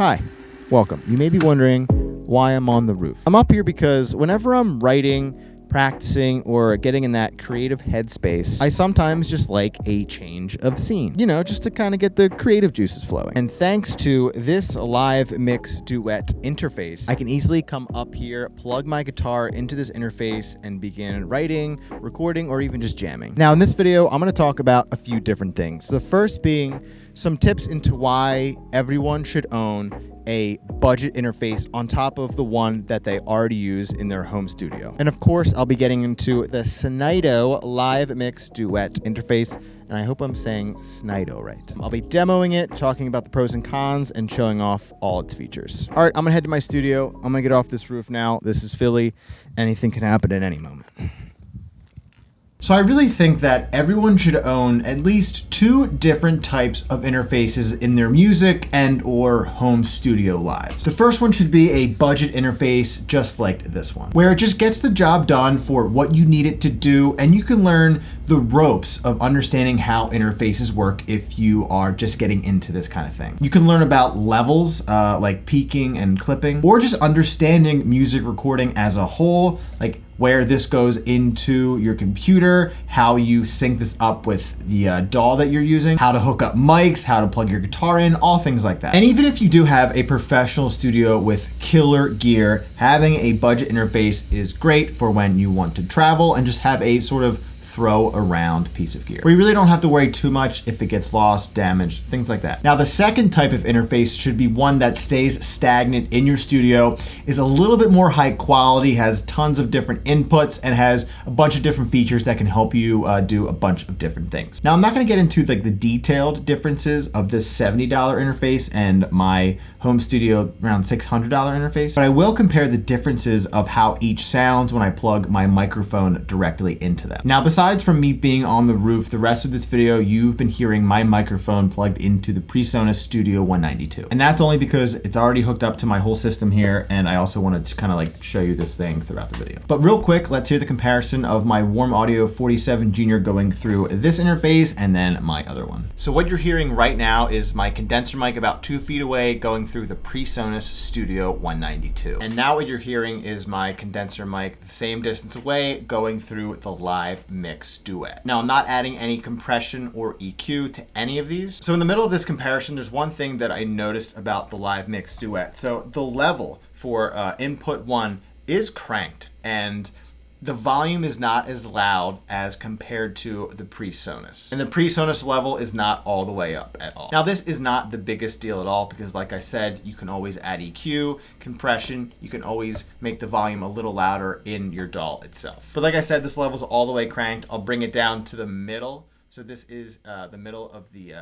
Hi, welcome. You may be wondering why I'm on the roof. I'm up here because whenever I'm writing, practicing, or getting in that creative headspace, I sometimes just like a change of scene, just to kind of get the creative juices flowing. And thanks to this live mix duet interface, I can easily come up here, plug my guitar into this interface, and begin writing, recording, or even just jamming. Now, in this video, I'm going to talk about a few different things. The first being some tips into why everyone should own a budget interface on top of the one that they already use in their home studio. And of course, I'll be getting into the Synido live mix duet interface, and I hope I'm saying Snyido right. I'll be demoing it, talking about the pros and cons, and showing off all its features. All right, I'm gonna head to my studio. I'm gonna get off this roof now. This is Philly. Anything can happen at any moment. So I really think that everyone should own at least two different types of interfaces in their music and or home studio lives. The first one should be a budget interface just like this one, where it just gets the job done for what you need it to do, and you can learn the ropes of understanding how interfaces work if you are just getting into this kind of thing. You can learn about levels like peaking and clipping, or just understanding music recording as a whole, like where this goes into your computer, how you sync this up with the DAW that you're using, how to hook up mics, how to plug your guitar in, all things like that. And even if you do have a professional studio with killer gear, having a budget interface is great for when you want to travel and just have a sort of throw around piece of gear where you really don't have to worry too much if it gets lost, damaged, things like that. Now, the second type of interface should be one that stays stagnant in your studio, is a little bit more high quality, has tons of different inputs, and has a bunch of different features that can help you do a bunch of different things. Now, I'm not going to get into like the detailed differences of this $70 interface and my home studio around $600 interface, but I will compare the differences of how each sounds when I plug my microphone directly into them. Now, besides from me being on the roof, the rest of this video, you've been hearing my microphone plugged into the PreSonus Studio 192. And that's only because it's already hooked up to my whole system here, and I also wanted to kind of like show you this thing throughout the video. But real quick, let's hear the comparison of my Warm Audio 47 Junior going through this interface and then my other one. So what you're hearing right now is my condenser mic about 2 feet away going through the PreSonus Studio 192. And now what you're hearing is my condenser mic the same distance away going through the live mix duet. Now, I'm not adding any compression or EQ to any of these. So in the middle of this comparison, there's one thing that I noticed about the live mix duet. So the level for input 1 is cranked, and the volume is not as loud as compared to the PreSonus. And the PreSonus level is not all the way up at all. Now, this is not the biggest deal at all because, like I said, you can always add EQ, compression, you can always make the volume a little louder in your DAW itself. But like I said, this level's all the way cranked. I'll bring it down to the middle. So this is the middle of the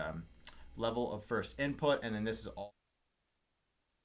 level of first input, and then this is all.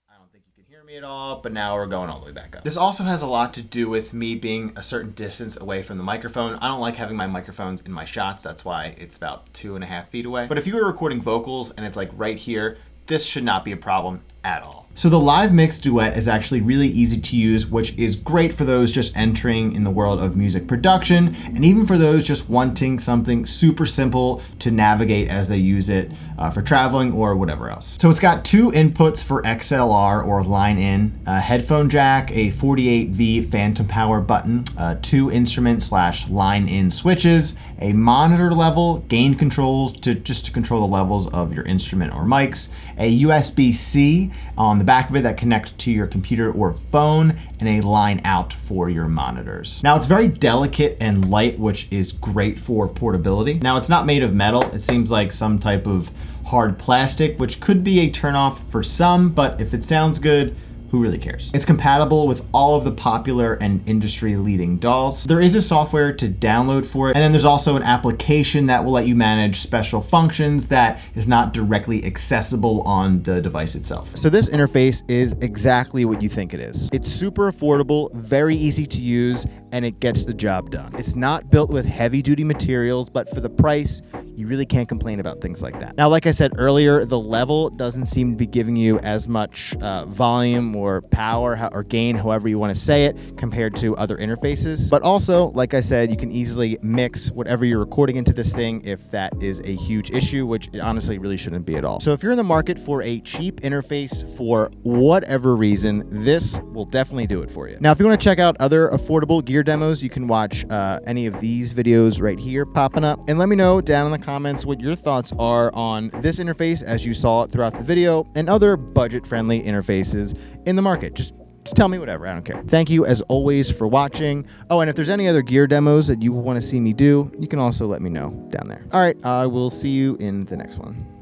I don't think you can hear me at all, but now we're going all the way back up. This also has a lot to do with me being a certain distance away from the microphone. I don't like having my microphones in my shots. That's why it's about 2.5 feet away. But if you were recording vocals and it's like right here, this should not be a problem at all. So the live mix duet is actually really easy to use, which is great for those just entering in the world of music production, and even for those just wanting something super simple to navigate as they use it for traveling or whatever else. So it's got 2 inputs for XLR or line in, a headphone jack, a 48V phantom power button, 2 instrument/line in switches, a monitor level, gain controls to control the levels of your instrument or mics, a USB-C on the back of it that connects to your computer or phone, and a line out for your monitors. Now, it's very delicate and light, which is great for portability. Now, it's not made of metal. It seems like some type of hard plastic, which could be a turnoff for some, but if it sounds good, who really cares? It's compatible with all of the popular and industry-leading DAWs. There is a software to download for it, and then there's also an application that will let you manage special functions that is not directly accessible on the device itself. So this interface is exactly what you think it is. It's super affordable, very easy to use, and it gets the job done. It's not built with heavy-duty materials, but for the price, you really can't complain about things like that. Now, like I said earlier, the level doesn't seem to be giving you as much volume or power or gain, however you want to say it, compared to other interfaces. But also, like I said, you can easily mix whatever you're recording into this thing if that is a huge issue, which it honestly really shouldn't be at all. So if you're in the market for a cheap interface for whatever reason, this will definitely do it for you. Now, if you want to check out other affordable gear demos, you can watch any of these videos right here popping up, and let me know down in the comments what your thoughts are on this interface as you saw it throughout the video and other budget-friendly interfaces in the market. Just tell me whatever, I don't care. Thank you as always for watching. Oh, and if there's any other gear demos that you want to see me do, you can also let me know down there. All right, I will see you in the next one.